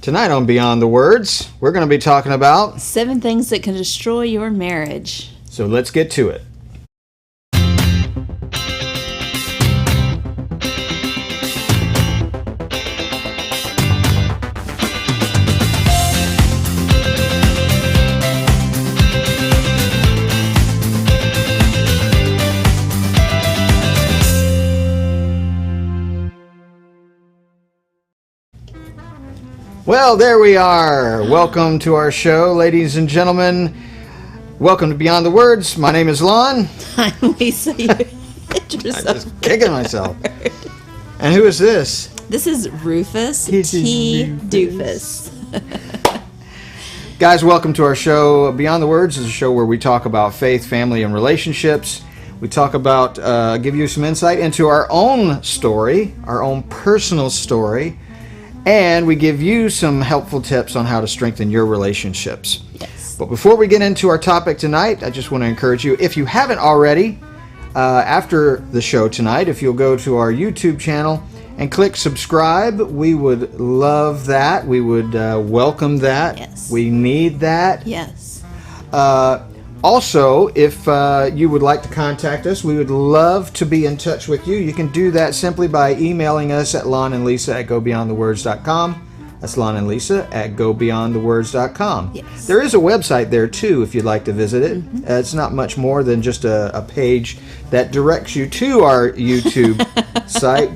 Tonight on Beyond the Words, we're going to be talking about 7 things that can destroy your marriage. So let's get to it. Well, there we are. Welcome to our show, ladies and gentlemen. Welcome to Beyond the Words. My name is Lon. I'm Lisa. You hit I'm yourself. just kicking myself. And who is this? This is Rufus T. Doofus. Guys, welcome to our show. Beyond the Words is a show where we talk about faith, family, and relationships. We talk about, give you some insight into our own story, our own personal story. And we give you some helpful tips on how to strengthen your relationships. Yes. But before we get into our topic tonight, I just want to encourage you, if you haven't already, after the show tonight, if you'll go to our YouTube channel and click subscribe, we would love that. We would welcome that. Yes. We need that. Yes. Also, if you would like to contact us, we would love to be in touch with you. You can do that simply by emailing us at lonandlisa@gobeyondthewords.com. That's lonandlisa@gobeyondthewords.com. Yes. There is a website there, too, if you'd like to visit it. Mm-hmm. It's not much more than just a page that directs you to our YouTube site.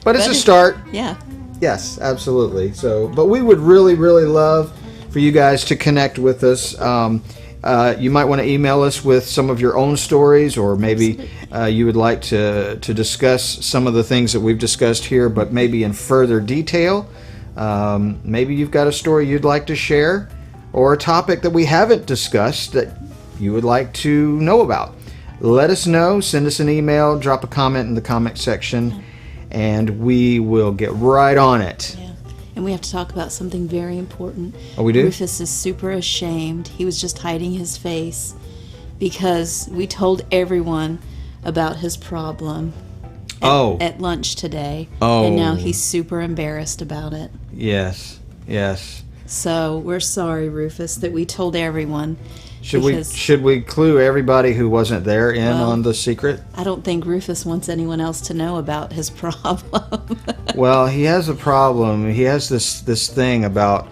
But it's a start. Yeah. Yes, absolutely. So, but we would really, really love for you guys to connect with us. You might want to email us with some of your own stories, or maybe you would like to discuss some of the things that we've discussed here, but maybe in further detail. Maybe you've got a story you'd like to share, or a topic that we haven't discussed that you would like to know about. Let us know. Send us an email. Drop a comment in the comment section, and we will get right on it. Yeah. And we have to talk about something very important. Oh, we do? Rufus is super ashamed. He was just hiding his face because we told everyone about his problem at lunch today. Oh. And now he's super embarrassed about it. Yes. Yes. So we're sorry, Rufus, that we told everyone. Should we clue everybody who wasn't there in on the secret? I don't think Rufus wants anyone else to know about his problem. Well, he has a problem. He has this thing about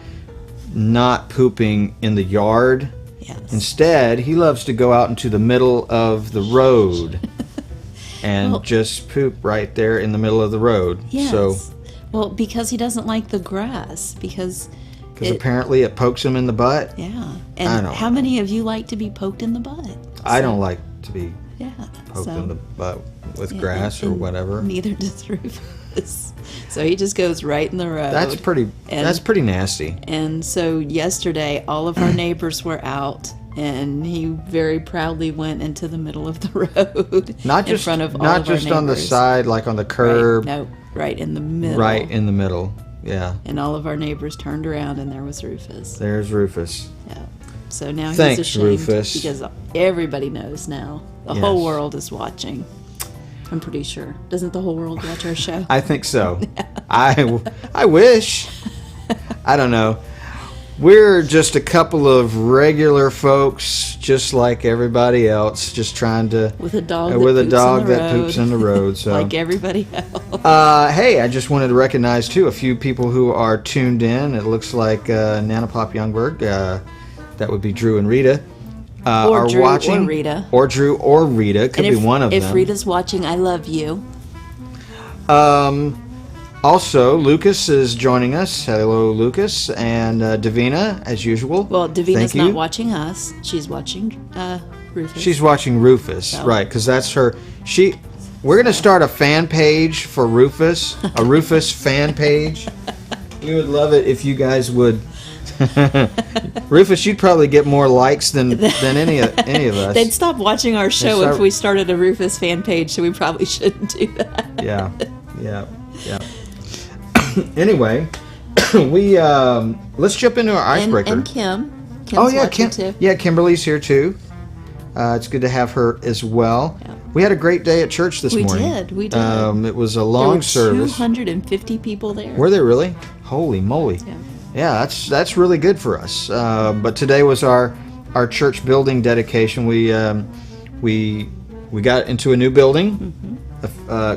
not pooping in the yard. Yes. Instead, he loves to go out into the middle of the road and just poop right there in the middle of the road. Yes. So, well, because he doesn't like the grass, because apparently it pokes him in the butt. Yeah. And how many of you like to be poked in the butt? I don't like to be poked so, in the butt with grass or whatever. Neither does Rufus. So he just goes right in the road. That's pretty nasty. And so yesterday, all of our neighbors were out, and he very proudly went into the middle of the road, Not just in front of all not of our just on the neighbors. side, like on the curb. Right, no, right in the middle. Right in the middle. Yeah. And all of our neighbors turned around, and there was Rufus. There's Rufus. Yeah. So now Thanks, he's ashamed Rufus. because everybody knows now. The whole world is watching. I'm pretty sure. Doesn't the whole world watch our show? I think so. I wish. I don't know. We're just a couple of regular folks, just like everybody else, just trying to with a dog that poops in the road. So like everybody else. Hey, I just wanted to recognize too a few people who are tuned in. It looks like Nana Pop Youngberg, that would be Drew and Rita, or are Drew watching. Or Rita. Or Drew or Rita. Could be one of them. If Rita's watching, I love you. Also, Lucas is joining us. Hello, Lucas. And Davina, as usual. Well, Davina's not watching us. She's watching Rufus. She's watching Rufus, right, because that's her. We're going to start a fan page for Rufus, a Rufus fan page. We would love it if you guys would. Rufus, you'd probably get more likes than any of us. They'd stop watching our show if we started a Rufus fan page, so we probably shouldn't do that. Yeah. Anyway, let's jump into our icebreaker. And Kim's watching too. Yeah, Kimberly's here too. It's good to have her as well. Yeah. We had a great day at church this morning. We did. It was a long service. 250 people there. Were there really? Holy moly. Yeah. Yeah, that's really good for us. But today was our church building dedication. We got into a new building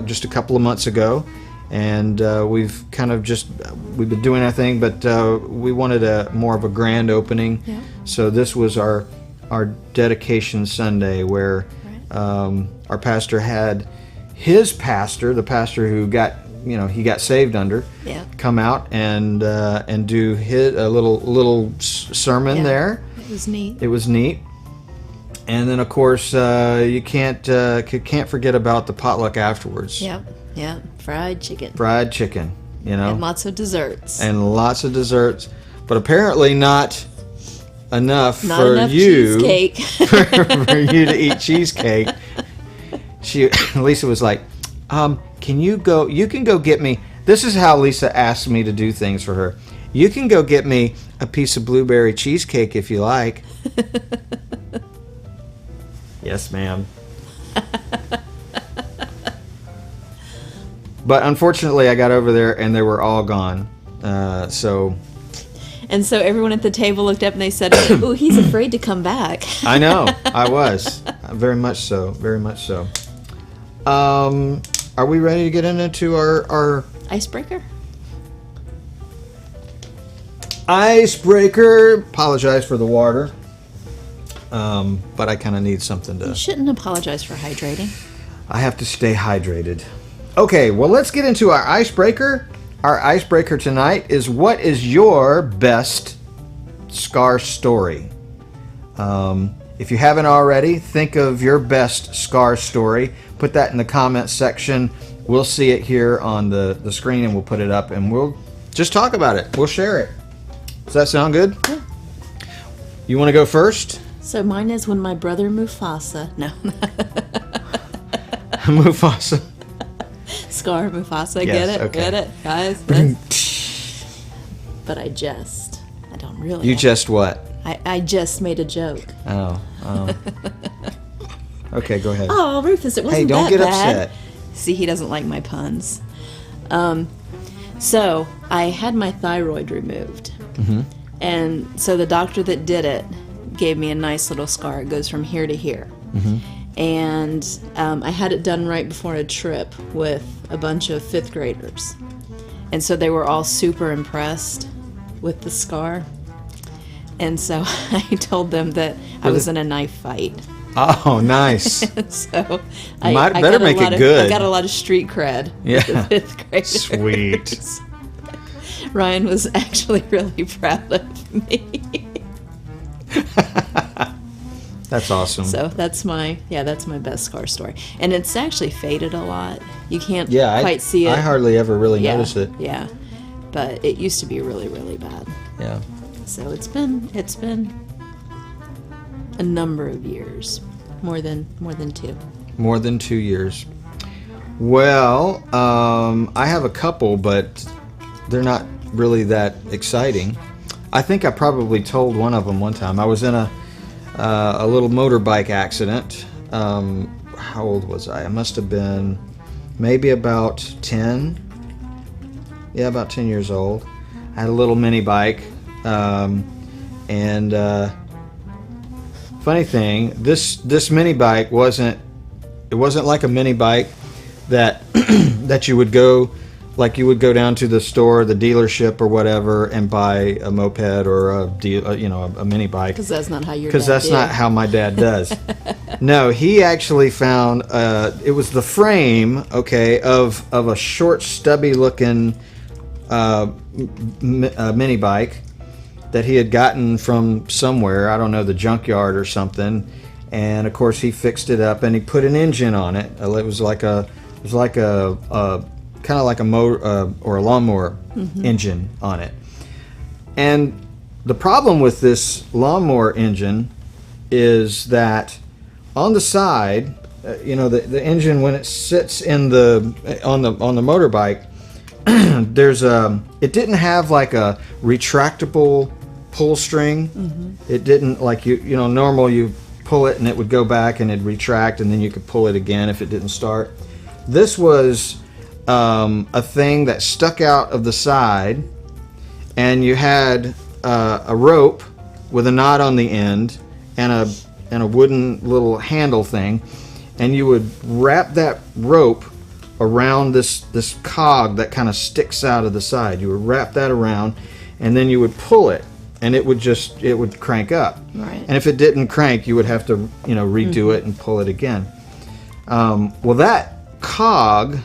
just a couple of months ago, and we've been doing our thing, but we wanted more of a grand opening. Yeah. So this was our dedication Sunday, where our pastor had his pastor, the pastor who he got saved under, come out and do a little sermon there. It was neat. It was neat. And then of course you can't forget about the potluck afterwards. Yep. Fried chicken. Fried chicken, And lots of desserts. But apparently not enough cheesecake. for you to eat cheesecake. Lisa was like, you can go get me, this is how Lisa asked me to do things for her. You can go get me a piece of blueberry cheesecake if you like. Yes, ma'am. But unfortunately, I got over there and they were all gone. And so everyone at the table looked up and they said, "Oh, he's afraid to come back." I know. I was. Very much so. Very much so. Are we ready to get into our icebreaker? Icebreaker. Apologize for the water. But I kind of need something to... You shouldn't apologize for hydrating. I have to stay hydrated. Okay, well, let's get into our icebreaker. Our icebreaker tonight is, what is your best scar story? If you haven't already, think of your best scar story. Put that in the comments section. We'll see it here on the screen, and we'll put it up, and we'll just talk about it. We'll share it. Does that sound good? Yeah. You want to go first? So mine is when my brother Mufasa... No. Mufasa. Scar Mufasa. Yes, Get it? okay. Get it? Guys? But I don't really. You just what? I just made a joke. Oh. Okay, go ahead. Oh, Rufus, it wasn't Hey, don't that get bad. upset. See, he doesn't like my puns. So I had my thyroid removed. Mm-hmm. And so the doctor that did it gave me a nice little scar. It goes from here to here. Mm-hmm. And I had it done right before a trip with a bunch of 5th graders. And so they were all super impressed with the scar. And so I told them that I was in a knife fight. Oh, nice. So I better make it good. I got a lot of street cred with the 5th graders. Sweet. Ryan was actually really proud of me. That's awesome. So that's my best scar story. And it's actually faded a lot. You can't Yeah, quite see it. I hardly ever really notice it. Yeah. But it used to be really, really bad. Yeah. So it's been a number of years. More than 2. More than 2 years. Well, I have a couple, but they're not really that exciting. I think I probably told one of them one time. I was in a little motorbike accident. How old was I? I must have been maybe about 10. Yeah, about 10 years old. I had a little mini bike. And funny thing, this mini bike wasn't like a mini bike that that you would go down to the store, the dealership or whatever, and buy a moped or a mini bike. Because that's not how your dad Because that's did. not how my dad does. No, he actually found it was the frame, of a short, stubby looking mini bike that he had gotten from somewhere. I don't know, the junkyard or something. And of course, he fixed it up and he put an engine on it. It was like a kind of like a motor or a lawnmower engine on it. And the problem with this lawnmower engine is that on the side, the engine, when it sits on the motorbike, it didn't have like a retractable pull string. It didn't, like normal you pull it and it would go back and it'd retract and then you could pull it again if it didn't start. This was a thing that stuck out of the side, and you had a rope with a knot on the end and a wooden little handle thing, and you would wrap that rope around this cog that kind of sticks out of the side. You would wrap that around, and then you would pull it, and it would crank up. Right. And if it didn't crank, you would have to redo it and pull it again. Well, that cog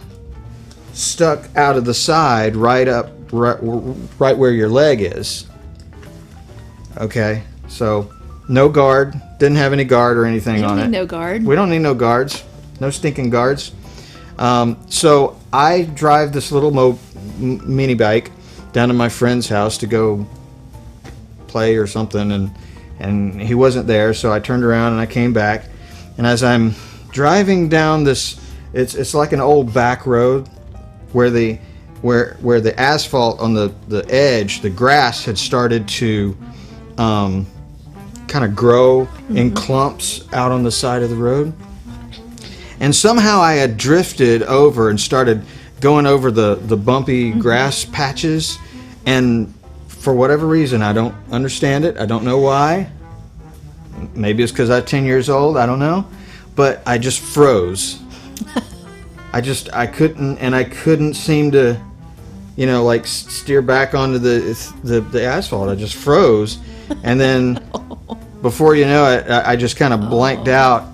stuck out of the side right where your leg is. Okay, so no guard, didn't have any guard or anything on it. No guard. We don't need no guards, no stinking guards. So I drive this little mini bike down to my friend's house to go play or something, and he wasn't there, so I turned around and I came back, and as I'm driving down this, it's like an old back road where the asphalt on the edge, the grass had started to kind of grow in clumps out on the side of the road. And somehow I had drifted over and started going over the bumpy grass patches, and for whatever reason, I don't understand it. I don't know why. Maybe it's because I'm 10 years old. I don't know. But I just froze. I couldn't seem to, steer back onto the asphalt. I just froze. And then before you know it, I just kind of blanked out,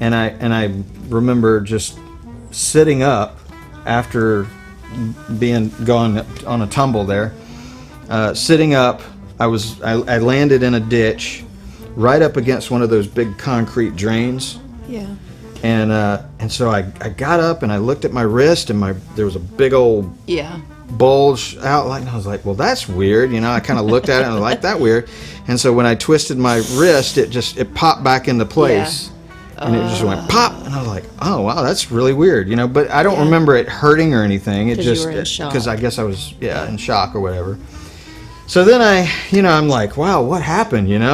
and I remember just sitting up after being gone on a tumble there. Sitting up, I landed in a ditch right up against one of those big concrete drains. Yeah. And so I got up and I looked at my wrist, and there was a big old bulge out, and I was like, well, that's weird. I kind of looked at it and I was like, that weird. And so when I twisted my wrist, it popped back into place. Yeah. And it just went pop, and I was like, oh wow, that's really weird, But I don't remember it hurting or anything. It just because I guess I was in shock or whatever. So then I'm like, wow, what happened? And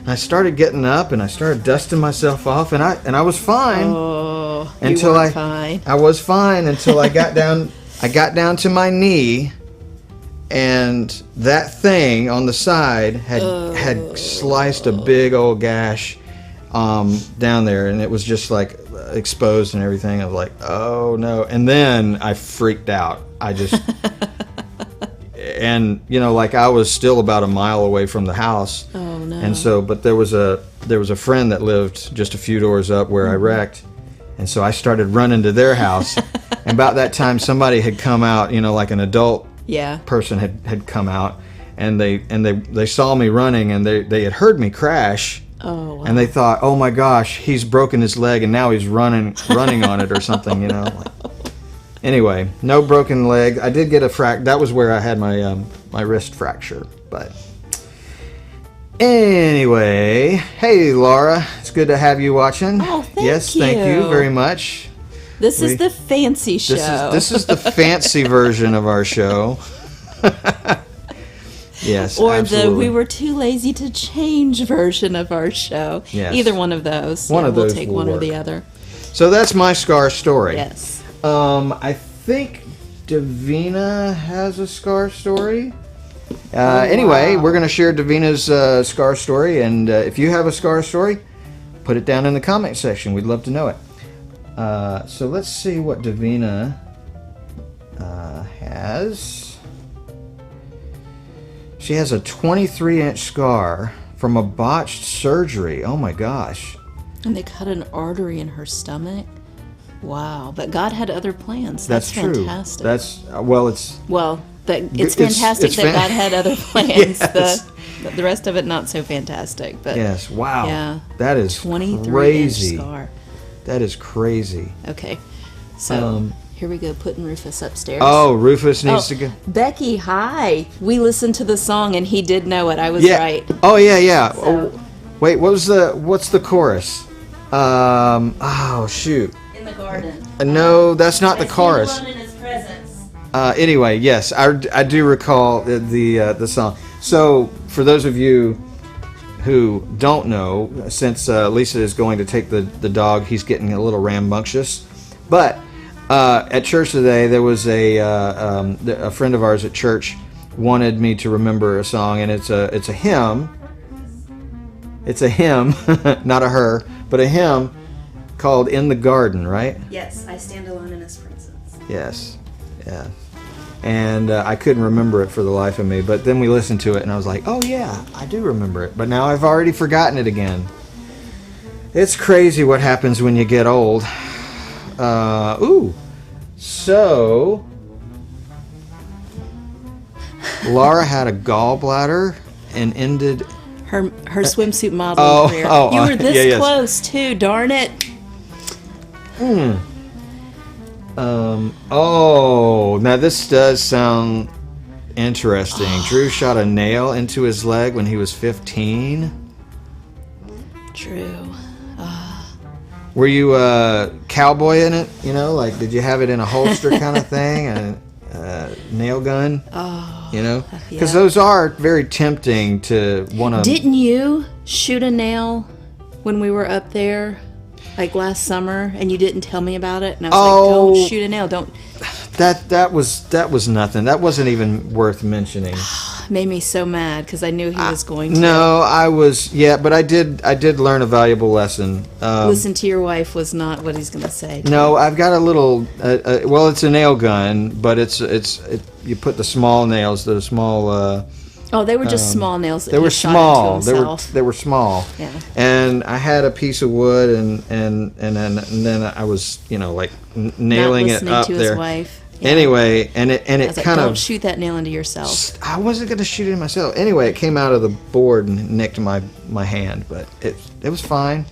I started getting up and I started dusting myself off, and I was fine. Oh, until you were fine. I was fine until I got down. I got down to my knee, and that thing on the side had sliced a big old gash down there, and it was just like exposed and everything. I was like, oh no. And then I freaked out. I just and I was still about a mile away from the house. Oh no. And so, but there was a friend that lived just a few doors up where I wrecked, and so I started running to their house. And about that time, somebody had come out, like an adult person had come out, and they saw me running, and they had heard me crash. Oh, wow. And they thought, oh my gosh, he's broken his leg and now he's running on it or something, Anyway, no broken leg. I did get that was where I had my wrist fracture. But anyway, hey Laura, it's good to have you watching. Oh, thank you. Yes, thank you very much. This is the fancy show. This is the fancy version of our show. Yes, or absolutely. the we were too lazy to change version of our show. Yes. Either one of those. One of those we'll take will one work. or the other. So that's my scar story. Yes. I think Davina has a scar story. Anyway, we're going to share Davina's scar story, and if you have a scar story, put it down in the comment section. We'd love to know it. So let's see what Davina has. She has a 23-inch scar from a botched surgery. Oh my gosh. And they cut an artery in her stomach. Wow. But God had other plans. That's true. Fantastic. It's fantastic that God had other plans. Yes. The rest of it not so fantastic. But yes. Wow. Yeah. That is 23-inch crazy. scar. That is crazy. Okay. So here we go, putting Rufus upstairs. Oh, Rufus needs to go. Becky, hi. We listened to the song and he did know it. I was right. Oh yeah. So. Oh, wait, what's the chorus? Oh shoot. In the garden. No, that's not the chorus. Alone in his presence. Anyway, yes, I do recall the song. So for those of you who don't know, since Lisa is going to take the dog, he's getting a little rambunctious. But at church today, there was a friend of ours at church wanted me to remember a song, and it's a hymn. It's a hymn, not a her, but a hymn called "In the Garden," right? Yes, I stand alone in His presence. Yes, yeah. And I couldn't remember it for the life of me, but then we listened to it, and I was like, "Oh yeah, I do remember it." But now I've already forgotten it again. It's crazy what happens when you get old. So Laura had a gallbladder and ended her swimsuit modeling career. You were this close too, darn it. Now this does sound interesting. Drew shot a nail into his leg when he was 15. Drew. Were you a cowboy in it? You know, like, did you have it in a holster kind of thing? A nail gun? Oh. You know? Because those are very tempting to want to... Didn't you shoot a nail when we were up there, like last summer, and you didn't tell me about it? And I was like, don't shoot a nail, don't... That was nothing. That wasn't even worth mentioning. Made me so mad because I knew he was going to. No, but I did learn a valuable lesson. Listen to your wife was not what he's going to say. No, I've got a little. Well, it's a nail gun, but you put the small nails, the small. They were just small nails. They were small. They were small. Yeah. And I had a piece of wood, and then I was like nailing it up to there. His wife. Yeah. Anyway, and it kind of... Don't shoot that nail into yourself. I wasn't going to shoot it myself. Anyway, it came out of the board and nicked my hand, but it was fine.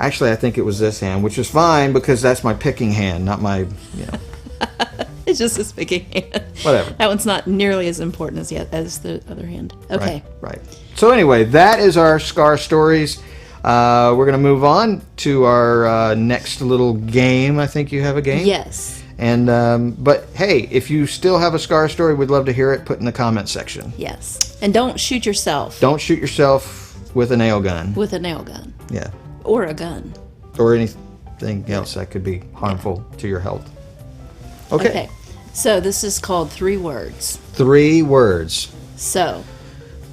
Actually, I think it was this hand, which was fine because that's my picking hand, not my, It's just his picking hand. Whatever. That one's not nearly as important as the other hand. Okay. Right. So anyway, that is our scar stories. We're going to move on to our next little game. I think you have a game? Yes. And but hey, if you still have a scar story, we'd love to hear it. Put in the comment section. Yes, and don't shoot yourself. Don't shoot yourself with a nail gun. With a nail gun. Yeah. Or a gun. Or anything else that could be harmful to your health. Okay. So this is called 3 words. 3 words. So.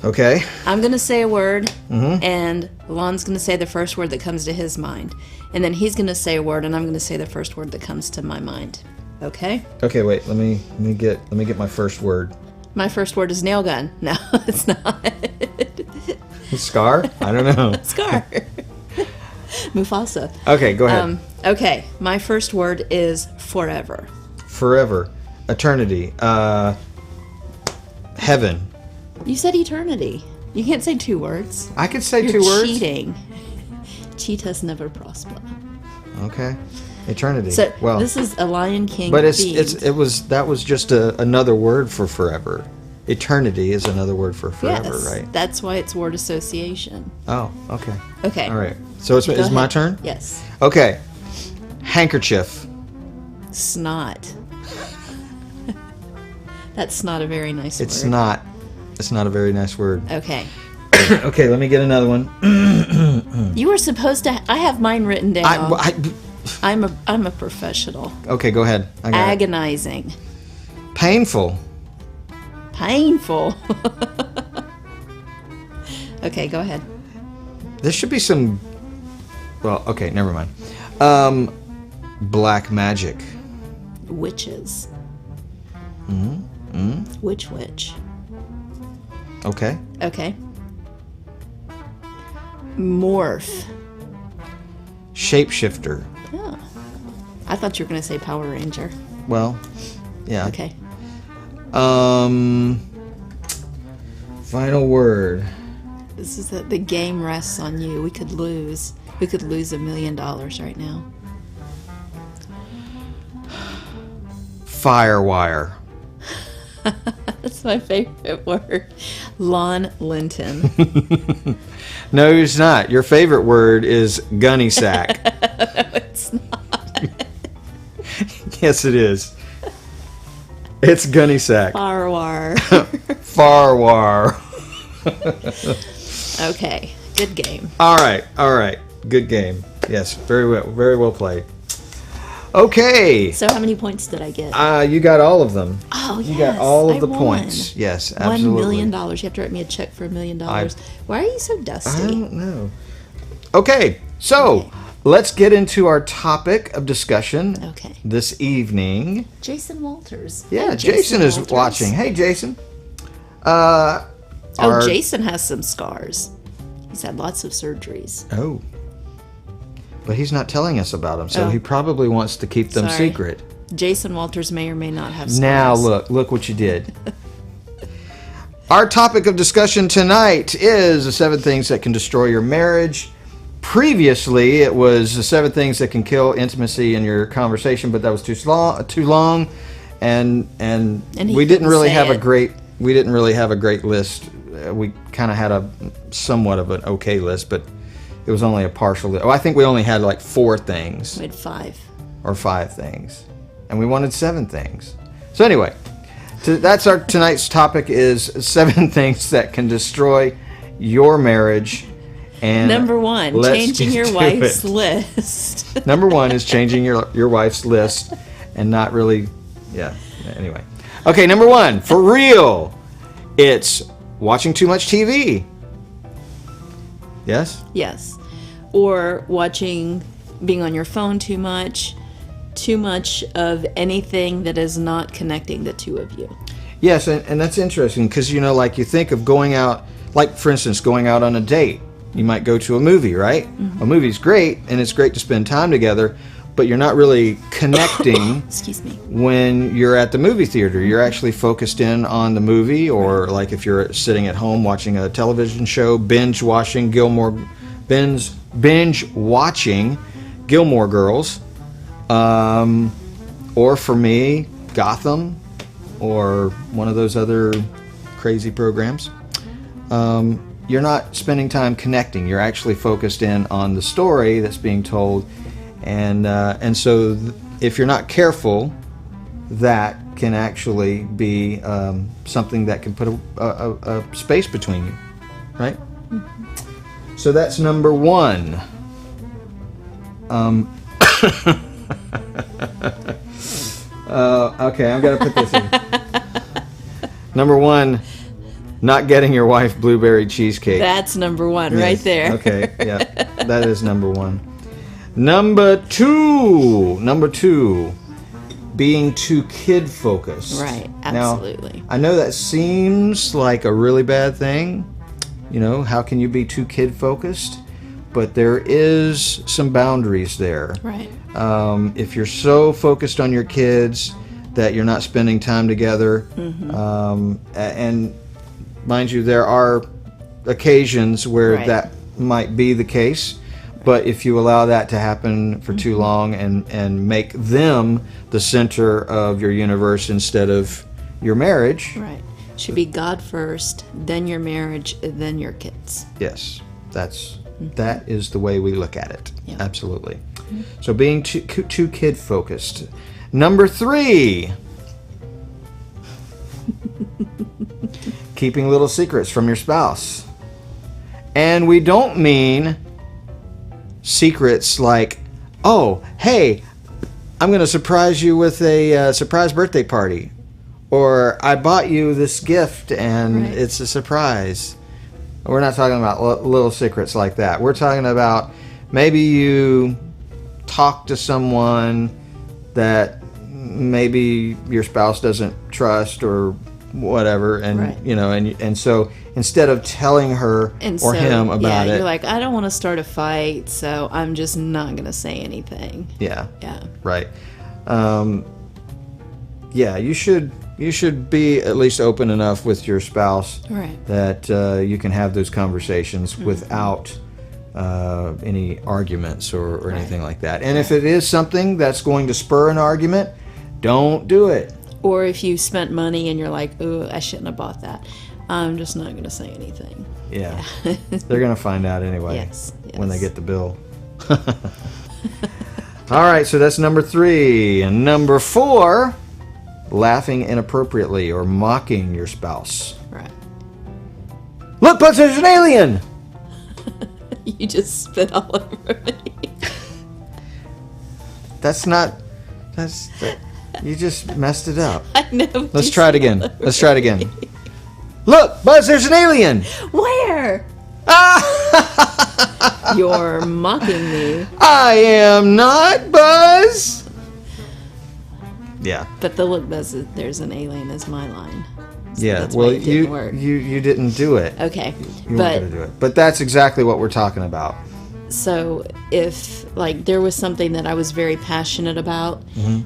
Okay. I'm going to say a word, and Lon's going to say the first word that comes to his mind. And then he's going to say a word, and I'm going to say the first word that comes to my mind. Okay? Okay, wait. Let me get my first word. My first word is nail gun. No, it's not. Scar? I don't know. Scar. Mufasa. Okay, go ahead. Okay, my first word is forever. Forever. Eternity. Heaven. You said eternity. You can't say 2 words. I could say You're 2 words. Cheating. Cheetahs never prosper. Okay. Eternity. So well, this is a Lion King. But that was just another word for forever. Eternity is another word for forever, yes, right? That's why it's word association. Oh, okay. Okay. All right. So it's my turn? Yes. Okay. Handkerchief. Snot. That's not a very nice word. It's not. It's not a very nice word. Okay. Okay, let me get another one. You were supposed to... I have mine written down. I'm a professional. Okay, go ahead. I got Agonizing. it. Painful. Painful. Okay, go ahead. There should be some... Well, okay, never mind. Black magic. Witches. Witch. Okay. Okay. Morph. Shapeshifter. Oh. I thought you were going to say Power Ranger. Well, yeah. Okay. Final word. This is the game rests on you. We could lose. We could lose $1 million right now. Firewire. That's my favorite word. Lawn Linton. No, it's not. Your favorite word is gunny sack. No, it's not. Yes, it is. It's gunny sack. Farwar. Farwar. Okay, good game. All right. Good game. Yes, very well played. Okay. So how many points did I get? You got all of them. Oh, yes. You got all of I the won. points. Yes, absolutely. $1 million. You have to write me a check for $1 million. Why are you so dusty? I don't know. Okay, so let's get into our topic of discussion this evening. Jason Walters. Yeah, Hey, Jason is Walters. watching. Hey, Jason. Jason has some scars. He's had lots of surgeries. Oh. But he's not telling us about them, so he probably wants to keep them secret. Jason Walters may or may not have scars. Now look what you did. Our topic of discussion tonight is the 7 things that can destroy your marriage. Previously, it was the 7 things that can kill intimacy in your conversation, but that was too long, and we didn't really have a great list. We kind of had a somewhat of an okay list, but it was only a partial list. I think we only had like 4 things. We had 5. Or 5 things. And we wanted 7 things. So anyway, that's our tonight's topic is 7 things that can destroy your marriage. And number 1, changing your wife's list. Number 1 is changing your wife's list and not really, anyway. Okay, number 1, for real, it's watching too much TV. Yes? Yes. Or being on your phone too much of anything that is not connecting the two of you. Yes, and that's interesting because, like you think of going out, like for instance, going out on a date. You might go to a movie, right? Mm-hmm. A movie's great, and it's great to spend time together, but you're not really connecting Excuse me. When you're at the movie theater. You're actually focused in on the movie, or like if you're sitting at home watching a television show, binge watching Gilmore Girls, or for me, Gotham, or one of those other crazy programs. You're not spending time connecting. You're actually focused in on the story that's being told, and so if you're not careful, that can actually be something that can put a space between you, right? Mm-hmm. So that's number 1. Okay, I'm gonna put this in. Number 1. Not getting your wife blueberry cheesecake. That's number 1 right there. Okay, yeah, that is number 1. Number 2, being too kid focused. Right, absolutely. Now, I know that seems like a really bad thing. How can you be too kid focused? But there is some boundaries there. Right. If you're so focused on your kids that you're not spending time together, and mind you, there are occasions where that might be the case, but if you allow that to happen for too long and make them the center of your universe instead of your marriage. Right. Should be God first, then your marriage, then your kids. Yes, that is the way we look at it. Yeah. Absolutely. Mm-hmm. So being too kid focused. Number 3. Keeping little secrets from your spouse. And we don't mean secrets like, oh, hey, I'm going to surprise you with a surprise birthday party. Or I bought you this gift and it's a surprise. We're not talking about little secrets like that. We're talking about maybe you talk to someone that maybe your spouse doesn't trust or whatever, and and so instead of telling her or him about it, you're like, I don't want to start a fight, so I'm just not going to say anything. Yeah. Right. You should be at least open enough with your spouse that you can have those conversations without any arguments or anything like that. And if it is something that's going to spur an argument, don't do it. Or if you spent money and you're like, oh, I shouldn't have bought that, I'm just not going to say anything. Yeah. They're going to find out anyway when they get the bill. All right, so that's number 3. And number 4, laughing inappropriately or mocking your spouse. Right. Look, but there's an alien! You just spit all over me. That's not You just messed it up. I know. Let's try it again. Let's try it again. Look, Buzz, there's an alien. Where? You're mocking me. I am not, Buzz. Yeah. But the look, Buzz, there's an alien is my line. So Yeah. that's Well, why it didn't work. you didn't do it. Okay. You weren't But gonna do it. But that's exactly what we're talking about. so if like there was something that I was very passionate about,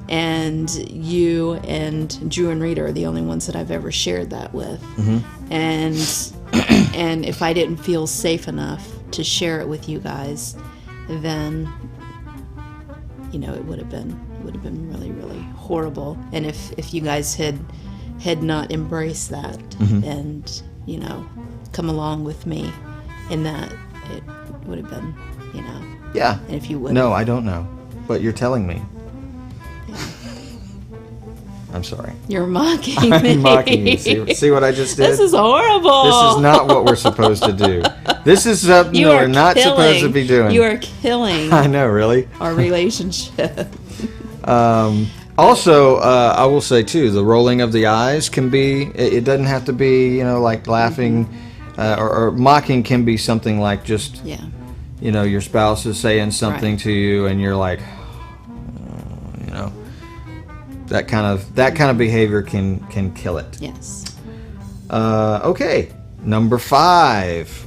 and you and Drew and Rita are the only ones that I've ever shared that with, and and if I didn't feel safe enough to share it with you guys, then it would have been really, really horrible. And if you guys had not embraced that and come along with me in that, it would have been Yeah. and if you would No, I don't know. But you're telling me. I'm sorry. you're mocking me. I'm mocking you. See what I just did? This is horrible. This is not what we're supposed to do. This is something You that are we're not supposed to be doing. You are killing I know, really. our relationship. Also, I will say too, the rolling of the eyes can be. It doesn't have to be, like laughing, or mocking can be something like just, Yeah. Your spouse is saying something Right. to you, and you're like, that kind of behavior can kill it. Yes. Okay, number 5,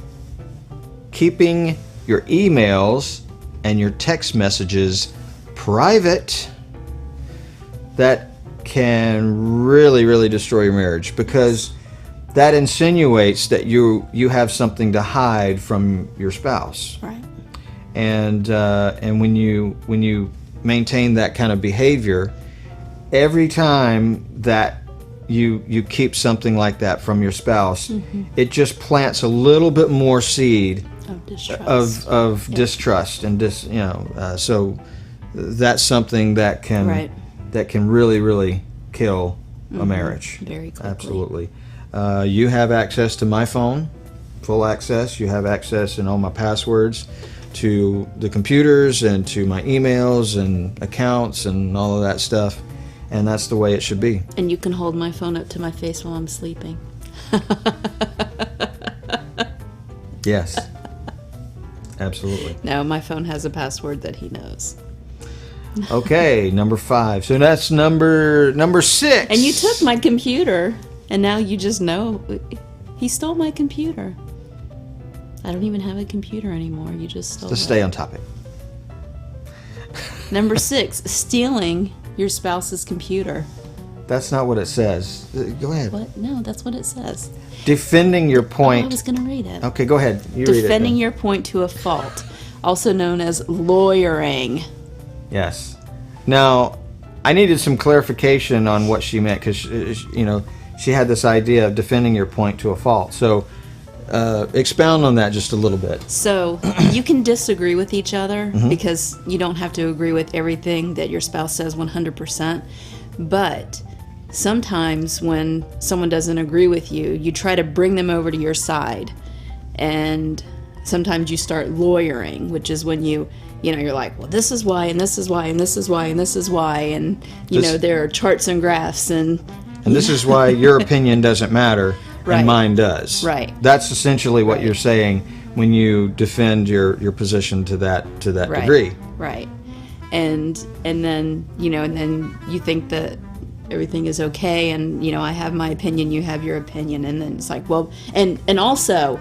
keeping your emails and your text messages private. That can really, really destroy your marriage, because that insinuates that you have something to hide from your spouse. Right. And when you maintain that kind of behavior, every time that you keep something like that from your spouse, it just plants a little bit more seed Of distrust. of distrust and so that's something that can Right. really, really kill a marriage. Very quickly. Absolutely. You have access to my phone, full access. You have access and all my passwords to the computers and to my emails and accounts and all of that stuff. And that's the way it should be. And you can hold my phone up to my face while I'm sleeping. Yes. Absolutely. No, my phone has a password that he knows. Okay, number 5. So that's number 6. And you took my computer, and now you just know he stole my computer. I don't even have a computer anymore. You just stole To it. stay on topic. Number 6, stealing your spouse's computer. That's not what it says. Go ahead. What? No, that's what it says. Defending your Oh, I point. was going to read it. Okay, go ahead. You read it. Defending then. your point to a fault, also known as lawyering. Yes. Now, I needed some clarification on what she meant, because she had this idea of defending your point to a fault. So, expound on that just a little bit. So you can disagree with each other, Mm-hmm. because you don't have to agree with everything that your spouse says 100%. But sometimes when someone doesn't agree with you, you try to bring them over to your side. And sometimes you start lawyering, which is when you're like, well, this is why, and this is why, and this is why, and this is why. And, there are charts and graphs. And this is why your opinion doesn't matter Right. and mine does. Right. That's essentially what Right. you're saying when you defend your position to that Right. degree. Right. And then you think that everything is okay, and I have my opinion, you have your opinion, and then it's like, well, and also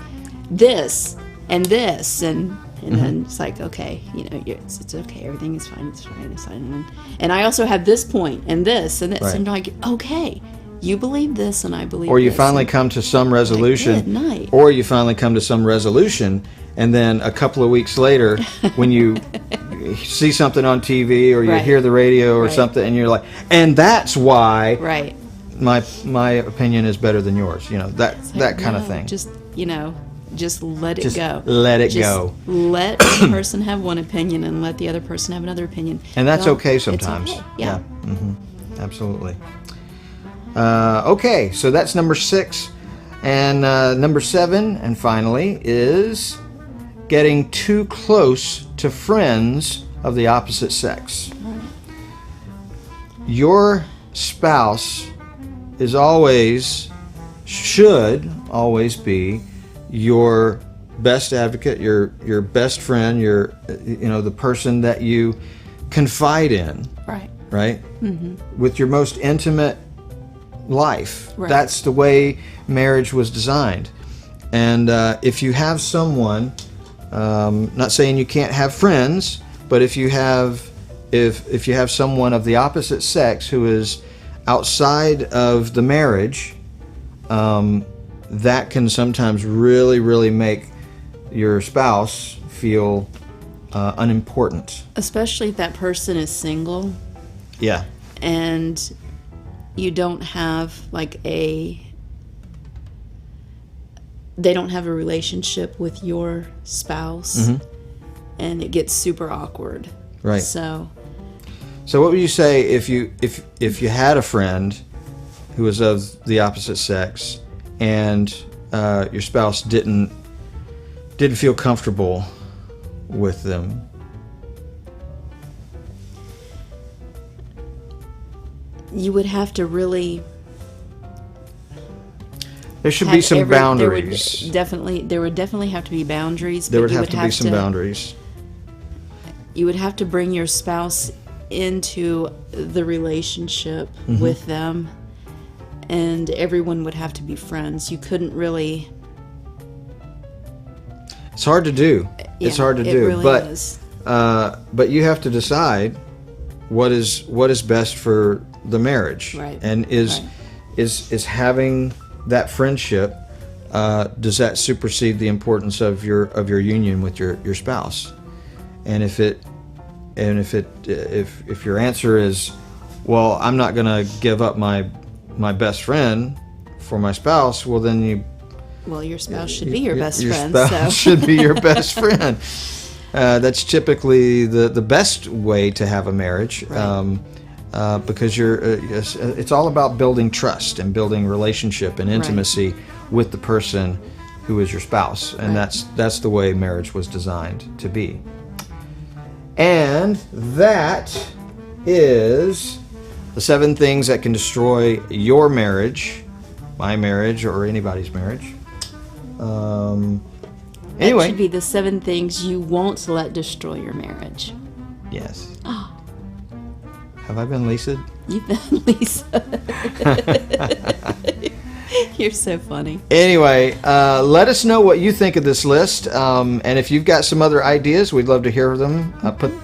this and this, and then it's like, okay, it's okay, everything is fine, it's fine. And I also have this point and this and this, Right. and like, okay, you believe this and I believe Or you this, finally and come to some resolution. good night. Or you finally come to some resolution, and then a couple of weeks later, when you see something on TV or you Right. hear the radio or Right. something, and you're like, and that's why right. my opinion is better than yours. That kind of No, thing. Just let it Just go. let it Just go. Let one person have one opinion and let the other person have another opinion. And that's Well, okay it's sometimes. okay. Yeah. Absolutely. Okay, so that's number 6. And number 7, and finally, is getting too close to friends of the opposite sex. your spouse should always be your best advocate, your best friend, the person that you confide in. Right? With your most intimate life. Right. That's the way marriage was designed. And if you have someone, not saying you can't have friends, but if you have someone of the opposite sex who is outside of the marriage, that can sometimes really, really make your spouse feel unimportant. Especially if that person is single. Yeah. And you don't have they don't have a relationship with your spouse, and it gets super awkward. Right. So what would you say if you had a friend who was of the opposite sex and your spouse didn't feel comfortable with them? You would have to really. There should be some boundaries. There would definitely have to be boundaries. There would have to be some boundaries. You would have to bring your spouse into the relationship with them, and everyone would have to be friends. You couldn't really. It's hard to do. Yeah, it's hard to it do, really is. But you have to decide what is best for the marriage, right? And is having that friendship, does that supersede the importance of your union with your spouse? And if your answer is, well, I'm not going to give up my best friend for my spouse, well then your spouse should be your best friend. Your spouse should be your best friend. That's typically the best way to have a marriage. Right. Because it's all about building trust and building relationship and intimacy with the person who is your spouse, and that's the way marriage was designed to be. And that is the 7 things that can destroy your marriage, my marriage, or anybody's marriage. Anyway, that should be the 7 things you won't let destroy your marriage. Yes. Have I been Lisa? You've been Lisa. You're so funny. Anyway, let us know what you think of this list, and if you've got some other ideas, we'd love to hear them.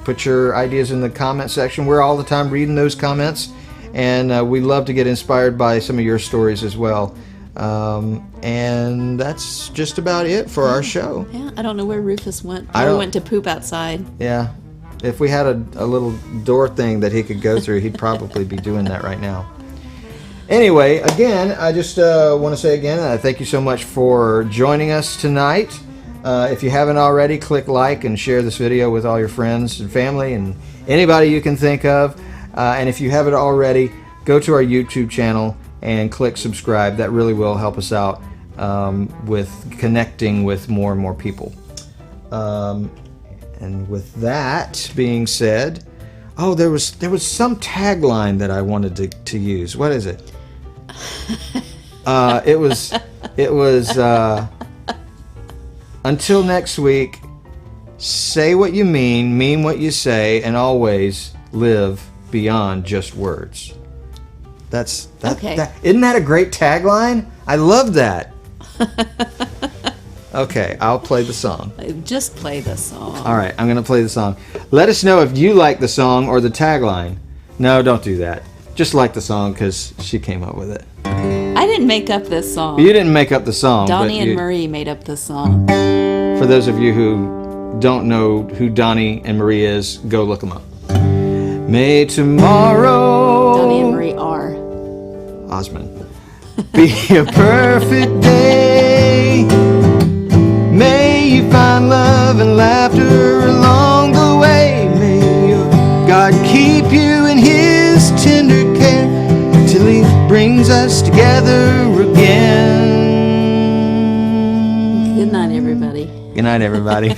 Put your ideas in the comment section. We're all the time reading those comments, and we love to get inspired by some of your stories as well. And that's just about it for our show. Yeah, I don't know where Rufus went. Probably went to poop outside. Yeah. If we had a little door thing that he could go through, he'd probably be doing that right now. Anyway, again, I just want to say again, thank you so much for joining us tonight. If you haven't already, click like and share this video with all your friends and family and anybody you can think of. And if you haven't already, go to our YouTube channel and click subscribe. That really will help us out with connecting with more and more people. And with that being said, there was some tagline that I wanted to use. What is it? It was until next week, say what you mean what you say, and always live beyond just words. That's okay. Isn't that a great tagline? I love that. Okay, I'll play the song. Just play the song. All right, I'm going to play the song. Let us know if you like the song or the tagline. No, don't do that. Just like the song because she came up with it. I didn't make up this song. You didn't make up the song. Donnie and Marie made up the song. For those of you who don't know who Donnie and Marie is, go look them up. May tomorrow... Donnie and Marie are. Osmond. Be a perfect day. May you find love and laughter along the way. May your God keep you in His tender care till He brings us together again. Good night, everybody. Good night, everybody.